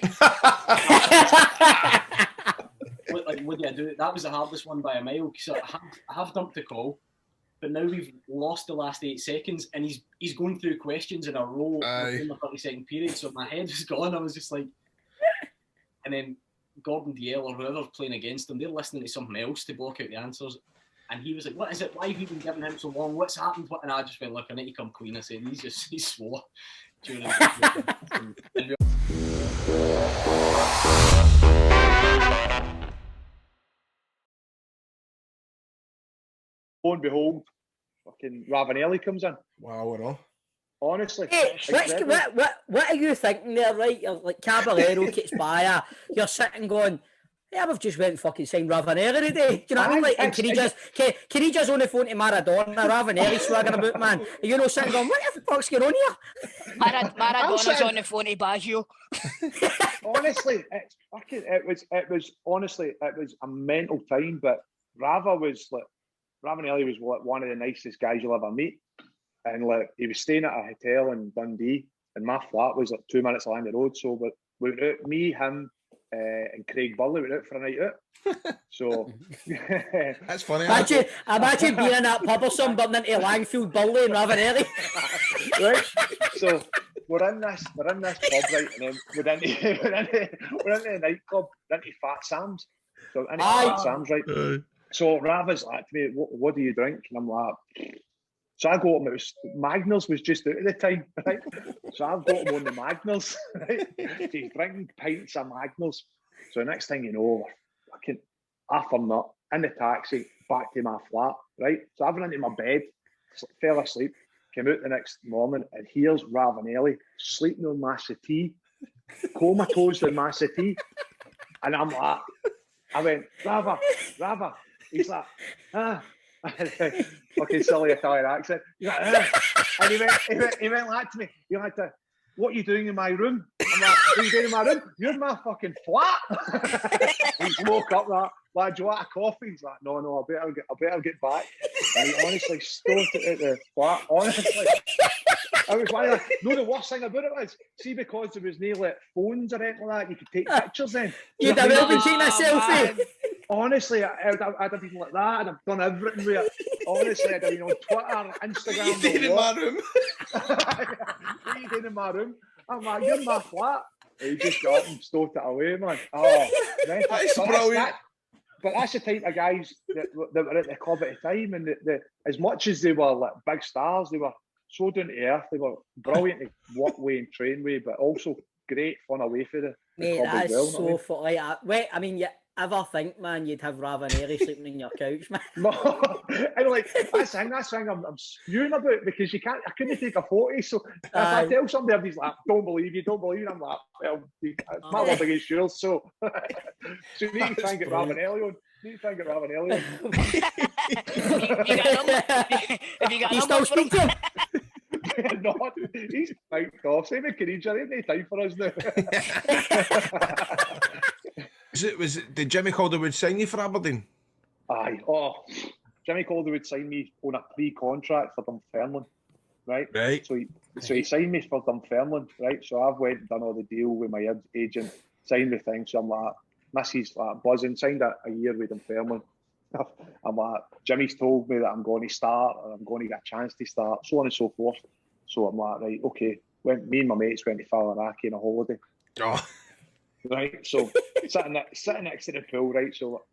What do I do? That was the hardest one by a mile because I have dumped the call, but now we've lost the last 8 seconds, and he's going through questions in a row in the 30-second period. So my head was gone. I was just like, and then Gordon DL or whoever's playing against him, they're listening to something else to block out the answers. And he was like, "What is it? Why have you been giving him so long? What's happened?" And I just went, "Look, I need to come clean." I said, "He's swore." During Lo and behold, fucking Ravanelli comes in. Wow, we're on. Honestly, hey, what are you thinking there, right? You're like Caballero kicks by, you're sitting going, "Yeah, we've just went and fucking signed Ravanelli today." Do you know what I mean? Like, and can he just on the phone to Maradona, Ravanelli swagging about, man? Are you know sitting going, "What the fuck's going on here?" Maradona's on the phone to Baggio. Honestly, it was a mental time. But Ravanelli was like one of the nicest guys you'll ever meet, and like he was staying at a hotel in Dundee, and my flat was like 2 minutes along the road. So, but we went out, me, him, and Craig Burley went out for a night out. So that's funny. Imagine being in that pub or something, but into Langfield, Burley, and Ravanelli. Right. So we're in this pub, right, and then we're into a nightclub, into Fat Sam's. So into Fat Sam's, right. So Rava's like to me, what do you drink? And I'm like, so I go up, it was Magners was just out at the time, right? So I've got him on the Magners, right? He's drinking pints of Magners. So the next thing you know, we're fucking after nut in the taxi back to my flat, right? So I went into my bed, fell asleep, came out the next morning, and here's Ravanelli sleeping on my settee, comatose on my settee. And I'm like, I went, Rava. He's like, fucking silly Italian accent. He's like, and he went like to me, he like, "What are you doing in my room?" I'm like, "What are you doing in my room? You're in my fucking flat." He woke up like, "Do you want a coffee?" He's like, no, I better get back. And he honestly stood at the flat. Honestly, I was like, no, the worst thing about it was, see, because there was no like phones or anything like that, you could take pictures then. You'd have been taking a selfie. Honestly, I'd have been like that, and I've done everything with it. Honestly, I'd have been on Twitter, Instagram. What are you doing in my room? What are you doing in my room? I'm like, "You're in my flat." He just got up and stowed it away, man. Oh, that's brilliant. but that's the type of guys that were at the club at the time, and as much as they were like big stars, they were so down to earth. They were brilliant to work with and train with, but also great fun away for the Mate, club that as is well. so funny. Wait, I mean, you ever think, man, you'd have Ravanelli sleeping in your couch, man? No, and like that's the thing I'm spewing about, because I couldn't take a photo. So if I tell somebody, everybody's like, don't believe you, I'm like, well, it's my word against yours. So, so you need to try and get Ravanelli on. Have you got you still speak to him? No, he's biked off. Same with Canadian, ain't no time for us now. Did Jimmy Calderwood sign you for Aberdeen? Aye. Oh, Jimmy Calderwood signed me on a pre-contract for Dunfermline, right? Right. So he signed me for Dunfermline, right? So I've went and done all the deal with my agent, signed the thing. So I'm like, Missy's like buzzing, signed a year with Dunfermline. I'm like, Jimmy's told me that I'm going to start, and I'm going to get a chance to start, so on and so forth. So I'm like, right, okay. Me and my mates went to Fallaraki on a holiday. Oh. Right, so sitting next to the pool, right, so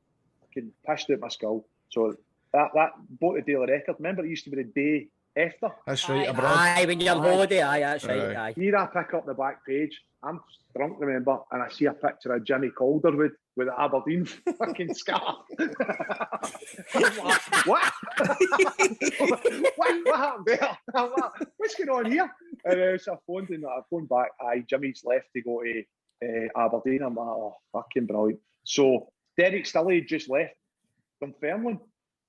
I can pissed out my skull. So that broke the daily record. Remember, it used to be the day after. That's right, Aye, when you're on holiday, aye, that's right, aye. Here I pick up the back page. I'm drunk, remember, and I see a picture of Jimmy Calderwood with the Aberdeen fucking scarf. I'm like, what? what happened there? I'm like, what's going on here? And so I phoned back. Aye, Jimmy's left to go to Aberdeen. I'm like, oh, fucking brilliant. So Derek Stilley just left Dunfermline.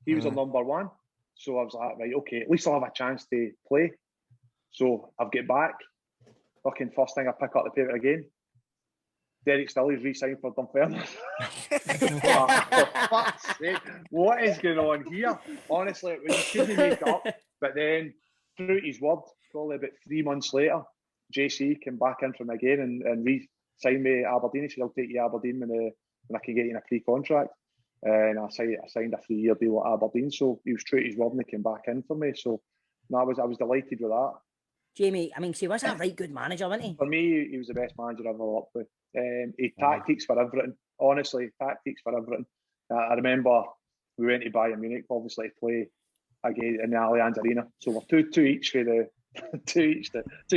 He was our number one. So I was like, right, okay, at least I'll have a chance to play. So I've got back. Fucking first thing I pick up the paper again. Derek Stilley's re-signed for Dunfermline. For fuck's sake, what is going on here? Honestly, it was couldn't make up. But then, through his word, probably about 3 months later, JC came back in from again and re-signed me at Aberdeen. He said, I'll take you to Aberdeen when I can get you in a pre-contract. And I signed a 3-year deal at Aberdeen. So he was true to his word and he came back in for me. So no, I was delighted with that. Jamie, I mean, he was a right good manager, wasn't he? For me, he was the best manager I've ever worked with. He tactics for everything. Honestly, tactics for everything. I remember we went to Bayern Munich, obviously, to play again in the Allianz Arena. So we're two each for the two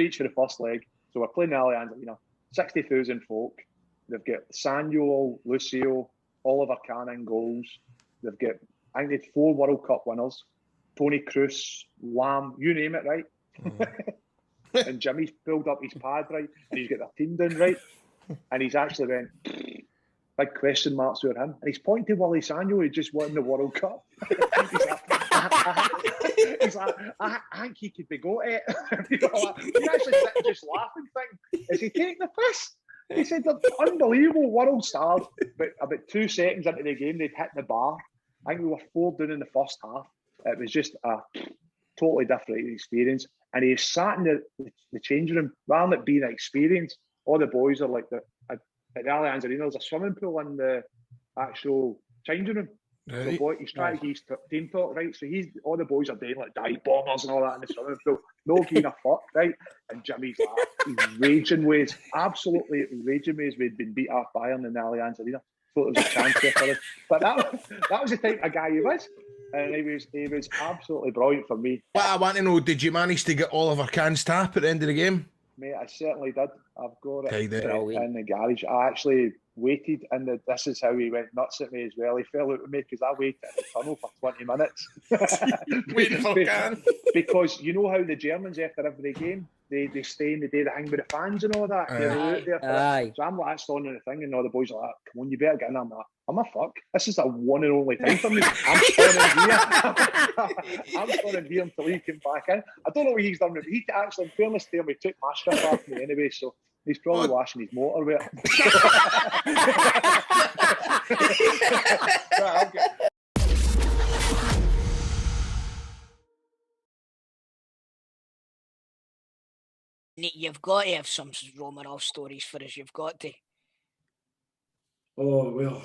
each for the first leg. So we're playing the Allianz Arena. 60,000 folk. They've got Samuel, Lucio, Oliver Kahn in goals. They've got, I think they've 4 World Cup winners. Tony Kroos, Lamb, you name it, right? And Jimmy's pulled up his pad, right? And he's got the team down, right? And he's actually went, big question marks over him. And he's pointing to Willie Samuel, who just won the World Cup. he's like, I think he could be got it. You actually sit and just laugh and think, is he taking the piss? He said, they're unbelievable world stars. But about 2 seconds into the game, they'd hit the bar. I think we were 4 down in the first half. It was just a totally different experience. And he sat in the changing room, rather than it being an experience. All the boys are like, at the Allianz Arena, there's a swimming pool in the actual changing room. Right. So he's trying to get his team talk, right? So all the boys are doing like dive bombers and all that in the swimming pool. No giving a fuck, right? And Jimmy's like, he's raging ways, absolutely raging ways. We'd been beat off Bayern in the Allianz Arena. Thought there was a chance there for us. But that was the type of guy he was. And he was absolutely brilliant for me. What I want to know, did you manage to get Oliver Kahn's tap at the end of the game? Mate, I certainly did. I've got it in the garage. I actually waited, and this is how he went nuts at me as well. He fell out with me because I waited in the tunnel for 20 minutes. Waiting for Kahn. Because you know how the Germans, after every game, they stay in the day, they hang with the fans and all that. So I'm like, standing in the thing, and all the boys are like, come on, you better get in. I'm like, I'm a fuck. This is a one and only time for me. I'm standing here. I'm standing here until he came back in. I don't know what he's done with me. He actually, in fairness to him, he took my strip off me anyway, so he's probably washing his motor with it. You've got to have some Romanov stories for us. You've got to. Oh, well,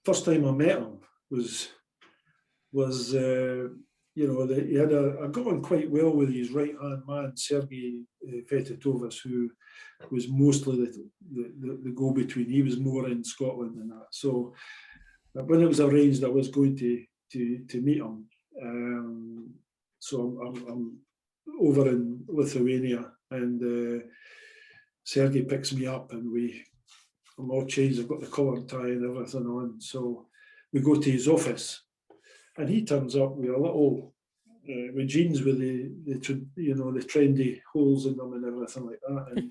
first time I met him was I got on quite well with his right-hand man, Sergei Fetitovas, who was mostly the go-between. He was more in Scotland than that. So when it was arranged, I was going to meet him. So I'm over in Lithuania, and Sergei picks me up, and I'm all changed. I've got the collar and tie and everything on. So we go to his office, and he turns up with a little with jeans with the trendy holes in them and everything like that, and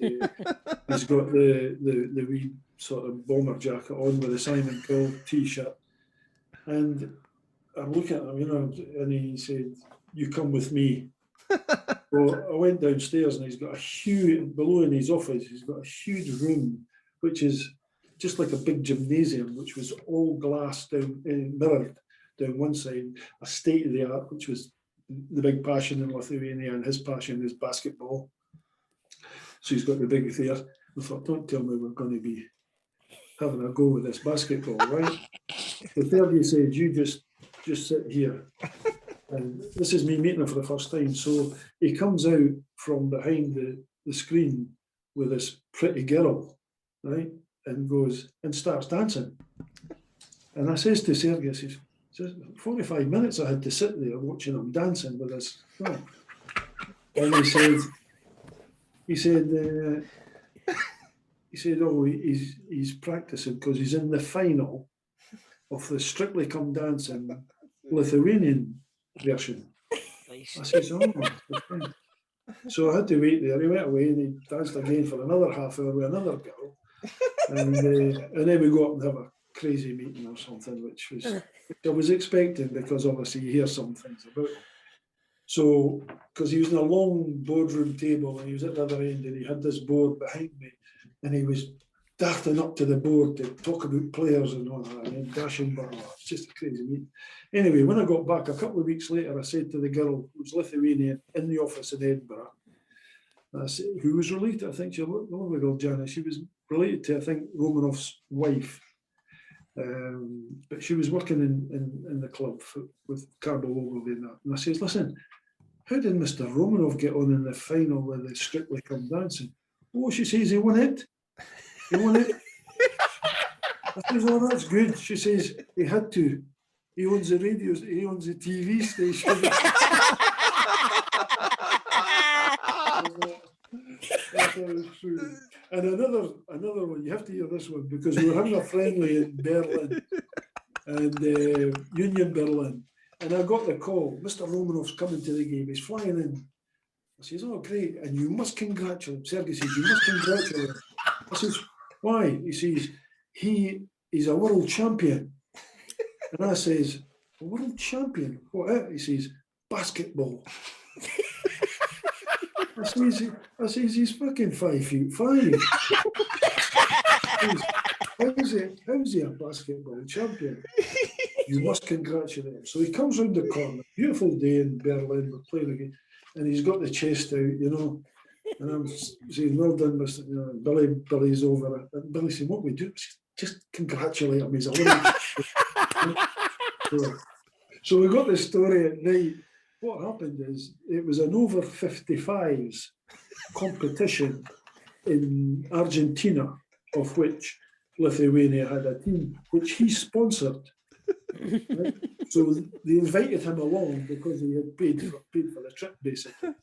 he's got the wee sort of bomber jacket on with a Simon Cowell t-shirt, and I'm looking at him, and he said, "You come with me." Well, I went downstairs, and he's got a huge, below in his office, he's got a huge room, which is just like a big gymnasium, which was all glass down, mirrored down one side, a state of the art, which was the big passion in Lithuania, and his passion is basketball. So he's got the big there. I thought, don't tell me we're going to be having a go with this basketball, right? The third he said, you just sit here. And this is me meeting him for the first time. So he comes out from behind the screen with this pretty girl, right? And goes and starts dancing. And I says to Sergei, I says, 45 minutes I had to sit there watching him dancing with this girl. And he said, oh, he's practicing because he's in the final of the Strictly Come Dancing Lithuanian version. Nice. I said, oh. So I had to wait there. He went away and he danced again for another half hour with another girl. And then we go up and have a crazy meeting or something, which I was expecting, because obviously you hear some things about him. So, because he was in a long boardroom table and he was at the other end, and he had this board behind me, and he was darting up to the board to talk about players and all that, and then dashing back. It's just a crazy meeting. Anyway, when I got back a couple of weeks later, I said to the girl who was Lithuanian in the office in Edinburgh, I said, who was related, I think she was a lovely girl, Janice, she was related to, I think, Romanov's wife. But she was working in the club with Carbo Ogilvy and that. And I says, listen, how did Mr. Romanov get on in the final with the Strictly Come Dancing? Oh, she says, he won it. He won it. I says, oh, that's good. She says, he had to. He owns the radios, he owns the TV station. And another one, you have to hear this one, because we were having a friendly in Berlin, and Union Berlin, and I got the call, Mr. Romanov's coming to the game, he's flying in. I says, oh great, and you must congratulate him. Sergei says, you must congratulate him. I says, why? He says, he's a world champion. And I says, a world champion? What? He says, basketball. I says, he's fucking 5'5". How's he a basketball champion? You must congratulate him. So he comes round the corner, beautiful day in Berlin, we're playing again, and he's got the chest out, and I'm saying, well done, Mr. Billy's over it. And Billy said, what we do? Just congratulate him, he's a little. So we got the story at night. What happened is, it was an over 55s competition in Argentina, of which Lithuania had a team, which he sponsored. Right? So they invited him along because he had paid for the trip, basically.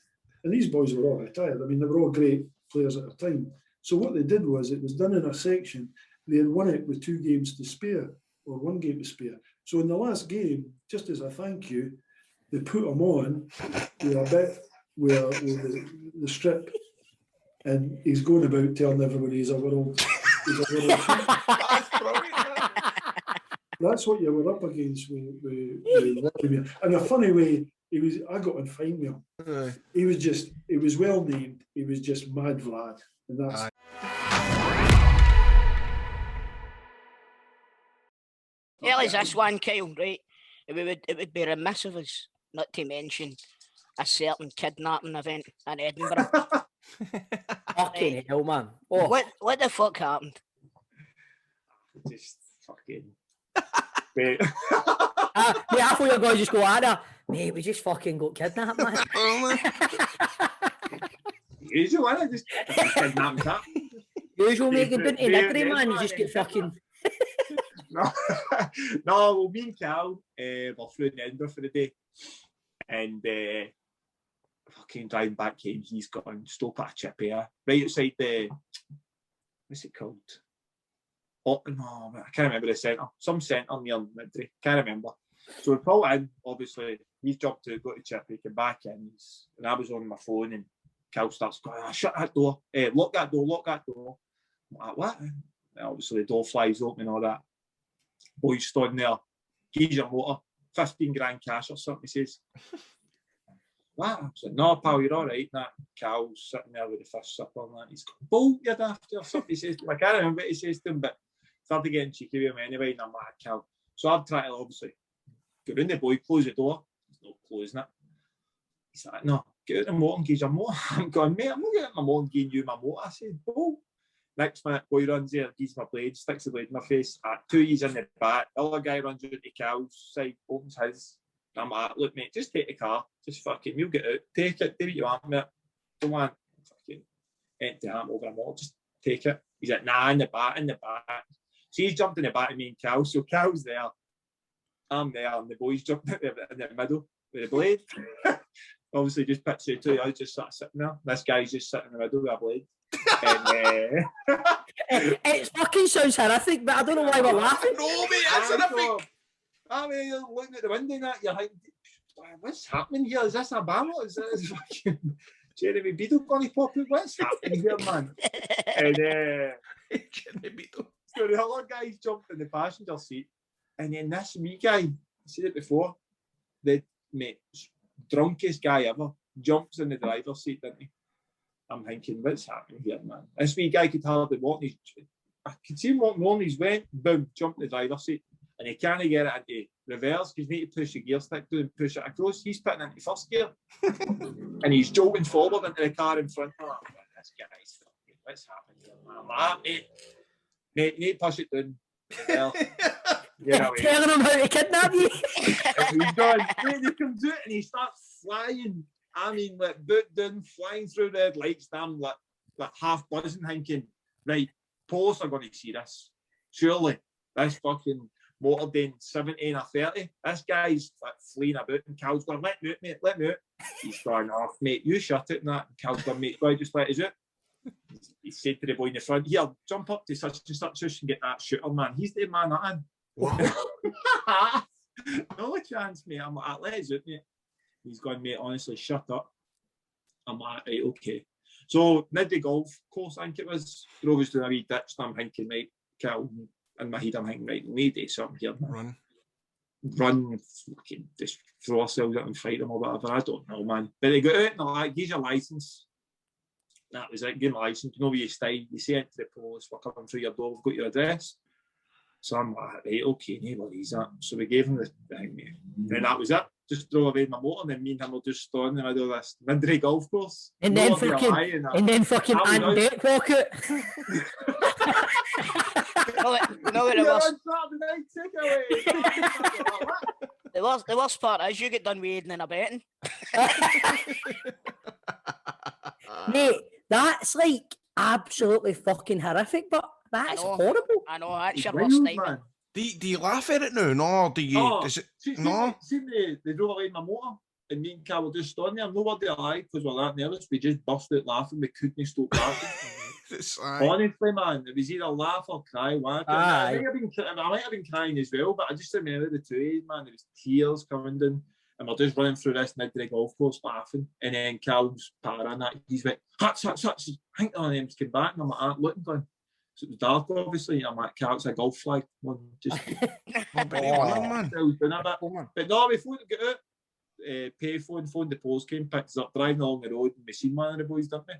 And these boys were all retired. I mean, they were all great players at the time. So what they did was, it was done in a section. They had won it with 2 games to spare, or 1 game to spare. So in the last game, just as a thank you, they put him on with a bit with the strip, and he's going about telling everybody he's a world champion. That's what you were up against with Vladimir. In a funny way, I got on fine with him. He was well named, he was just Mad Vlad. And that's Early's this one, Kyle, right? It would be remiss of us not to mention a certain kidnapping event in Edinburgh. Fucking hell, man. Oh. What the fuck happened? Just fucking... Mate, I thought you were going to just go, Anna, mate, we just fucking got kidnapped, man. Usual, I just kidnapped that. Usual, mate, you didn't niggery, man, you just get fucking... No, no, well, me and Cal were through in Edinburgh for the day, and fucking driving back home, he's gone, stop at a chip here, right outside the, what's it called? Oh, no, I can't remember the centre. Some centre near Midry. Can't remember. So we pulled in, obviously, he's jumped to go to Chippy, came back in, and I was on my phone, and Cal starts going, shut that door, lock that door, lock that door. I'm like, what? And obviously the door flies open and all that. Boy's stood there, he's your motor, 15 grand cash or something, he says. What? I said, no, pal, you're all right. That Cal's sitting there with the fish supper and that. He's going, bolt, you're daft or something, he says to him. I can't remember what he says to him, but started getting cheeky with him anyway, and I'm like, Cal. So I've tried to obviously go round the boy, close the door. He's not closing it. He's like, no, get out the motor and gauge your motor. I'm going, mate, I'm not getting my motor and gauging you my motor. I said, bolt. Next minute, boy runs there, gives my blade, sticks the blade in my face. 2 years in the back. The other guy runs out to Cal's side, opens his. I'm like, look, mate, just take the car. Just fucking, we'll get out. Take it, do what you want, mate. Don't want fucking empty hand over a motor. Just take it. He's like, nah, in the back, in the back. So he's jumped in the back of me and Cal. So Cal's there. I'm there, and the boys jumped in the middle with the blade. Obviously, just picture two guys just sort of sitting there. This guy's just sitting in the middle with a blade. And, it fucking sounds horrific, but I don't know why we're laughing. No, mate, that's horrific. I mean, you're looking at the window and that, you're like, what's happening here? Is this a battle? Is this fucking Jeremy Beadle going to pop out? What's happening here, man? And Jeremy Beadle. So the other guys jumped in the passenger seat, and then this wee guy, I said it before, the mate, drunkest guy ever, jumps in the driver's seat, didn't he? I'm thinking, what's happening here, man? This wee guy could hardly walk. I could see him walking on. He's went, boom, jumped in the driver's seat. And he can't get it into reverse because you need to push the gear stick to and push it across. He's putting it into first gear. And he's jolting forward into the car in front of him. This guy's fucking, what's happening here, man? I'm like, mate, you need to push it down. Telling him how to kidnap you. And he's gone, mate, he comes out and he starts flying. I mean, like, boot down, flying through red lights. I'm like half buzzing, thinking, right, police are going to see this. Surely, this fucking motor doing 70 and a 30. This guy's like fleeing about, and Cal's going, let me out, mate, let me out. He's going off, mate, you shut it and that. And Cal's going, mate, go just let us out. He said to the boy in the front, here, jump up to such and such and get that shooter, man. He's the man that in. No chance, mate. I'm like, let us out, mate. He's going, mate, honestly, shut up. I'm like, right, okay. So, Niddy Golf course, I think it was, drove us doing a wee ditch, and I'm thinking, right, Cal, in my head, I'm thinking, right, we need to do something here. Run, fucking just throw ourselves out and fight them or whatever. I don't know, man. But they got out and they're like, here's your licence. That was it, give my licence. You know where you stay. You say it to the police, we're coming through your door, we've got your address. So I'm like, right, okay, no worries that. So we gave him the thing, mate. And that was it. Just throw away my motor, and then me and him will just stand in the middle of this Midray golf course. And then fucking Aunt Beck walk out. No, the worst part is you get done with aiding and abetting. Mate, that's like absolutely fucking horrific, but that's horrible. I know, that's your worst nightmare. Do you laugh at it now? No, do you? No, Does it, see they drove away my motor, and me and Cal were just standing there. No word alive because we're that nervous. We just burst out laughing. We couldn't stop laughing. Honestly, man, it was either laugh or cry. I might have been crying as well, but I just remember the two of man. There was tears coming down, and we're just running through this Midray golf course laughing. And then Cal's para and that he's went, huts. I think one of them came back, and I'm like, looking going. So it was dark, obviously. I'm like, Cal, it's a golf flag. Just but no, we phoned to get out. Payphone, phoned the post, came, picked us up, driving along the road, and we seen one of the boys, didn't we?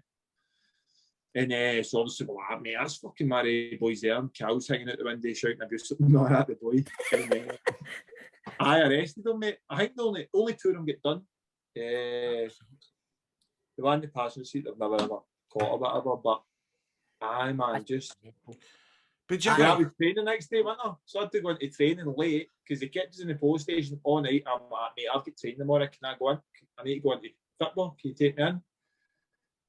And so obviously, we're like, mate, that's fucking my boys there. And Cal's hanging out the window, shouting abuse something at the boy. And, I arrested them, mate. I think the only two of them get done. The one in the passenger seat, I've never ever caught or whatever, but aye, man, just. But I was training the next day, wasn't I? So I had to go into training late because they kept us in the police station all night. I'm like, mate, I've got training tomorrow. Can I go in? I need to go into football. Can you take me in?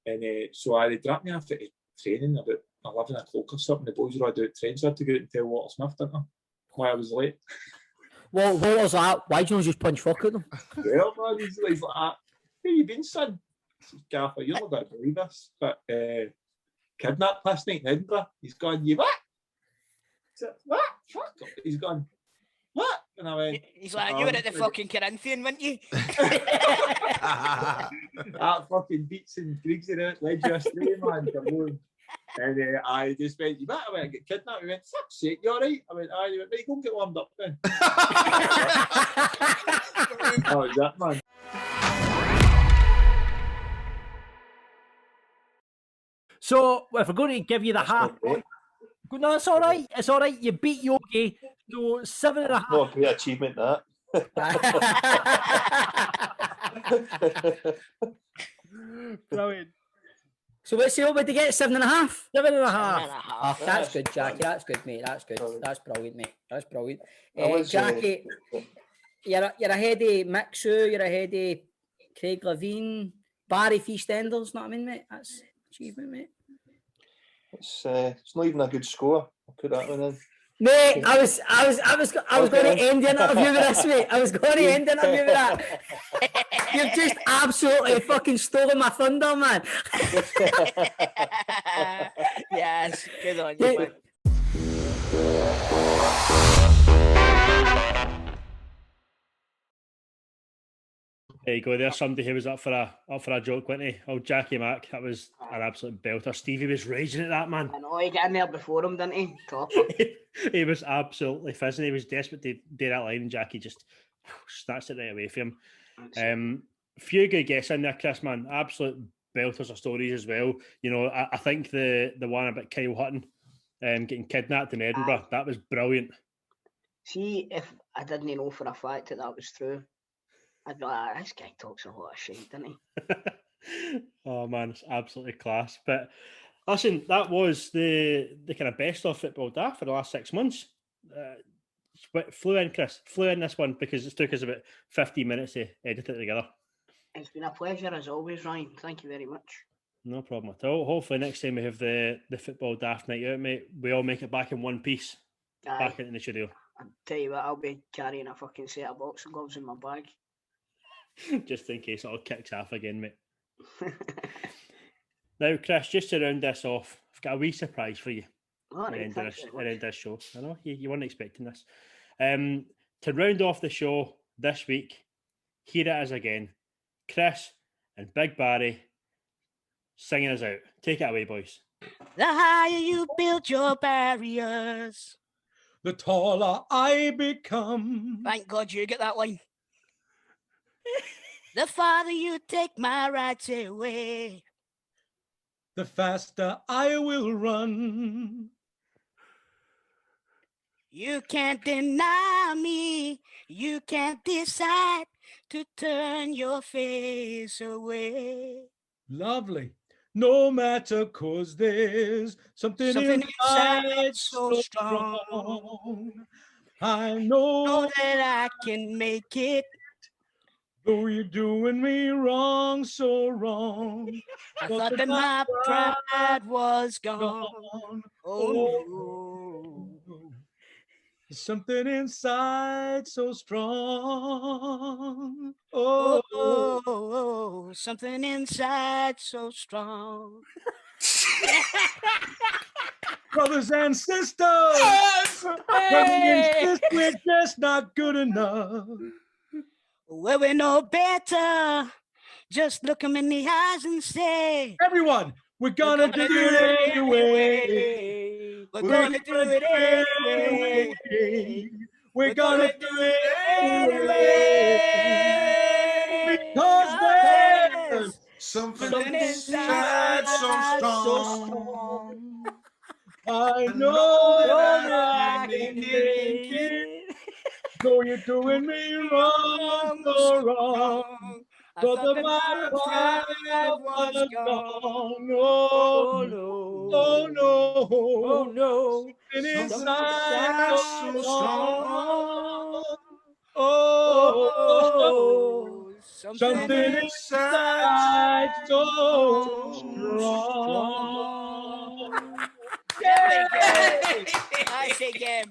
And so they dropped me off at training about 11 o'clock or something. The boys were all out training, so I had to go out and tell Walter Smith, didn't I? why I was late. Well, what was that? Why don't you just punch fuck at them? Well, man, he's like that. Where you been, son? Gaffer, you're not going to believe this, but kidnapped last night in Edinburgh. He's gone, you what? I said, what? Fuck. He's gone, what? And I went, He's like, you were at the fucking Corinthian, weren't you? that fucking beats and Griegs in it, led you astray, man. Come on. And I just went, you better I get kidnapped. He went, fuck's sake, you alright? I went, aye. He went, right, go and get warmed up then. That was that, man. So, if we're going to give you the half... No, it's all right. It's all right. You beat Yogi. So, 7.5. Not a great achievement, that. Brilliant. So what's the over to get? 7.5? 7.5. Oh, that's good, Jackie. That's good, mate. That's good. That's brilliant, mate. That's brilliant. Jackie, you're ahead of Mick Sue, you're ahead of Craig Levine, Barry Feastenders, know what I mean, mate? That's achievement, mate. It's not even a good score. I'll put that one in. Mate, I was going to end the interview with this, mate. I was going to end the interview with that. You've just absolutely fucking stolen my thunder, man. Yes, good on you, man. There you go. There's somebody who was up for a joke, wasn't he? Oh, Jackie Mack, that was an absolute belter. Stevie was raging at that, man. I know, he got in there before him, didn't he? Top. He was absolutely fizzing. He was desperate to do that line, and Jackie just snatched it right away from him. Few good guests in there, Chris, man. Absolute belters of stories as well. You know, I think the one about Kyle Hutton getting kidnapped in Edinburgh, that was brilliant. See, if I didn't know for a fact that was true, I'd be like, this guy talks a lot of shit, doesn't he? Oh man, it's absolutely class. But listen, that was the kind of best of Football Daft for the last 6 months. Flew in, Chris. Flew in this one because it took us about 15 minutes to edit it together. It's been a pleasure as always, Ryan. Thank you very much. No problem at all. Hopefully next time we have the Football Daft night out, mate, we all make it back in one piece. Aye. Back into the studio. I'll tell you what, I'll be carrying a fucking set of boxing gloves in my bag. Just in case it all kicks off again, mate. Now, Chris, just to round this off, I've got a wee surprise for you. All right, End this show. I know you weren't expecting this. To round off the show this week, here it is again. Chris and Big Barry singing us out. Take it away, boys. The higher you build your barriers, the taller I become. Thank God you get that line. The farther you take my rights away, the faster I will run. You can't deny me. You can't decide to turn your face away. Lovely. No matter, 'cause there's something inside so strong. I know that I can make it. Though you're doing me wrong, so wrong. I thought that my pride was gone. Oh, there's something inside so strong. oh, something inside so strong. Brothers and sisters, when we insist we're just not good enough. Well, we know better. Just look them in the eyes and say, everyone, we're gonna do it anyway. We're gonna do it anyway. We're gonna do it anyway. Because there's something inside so strong. I know that I can make it. Though you're doing me wrong, so wrong. But my pride was gone. Oh no, oh no, oh no. And inside so strong. Oh, something inside so strong. Yeah. Nice again.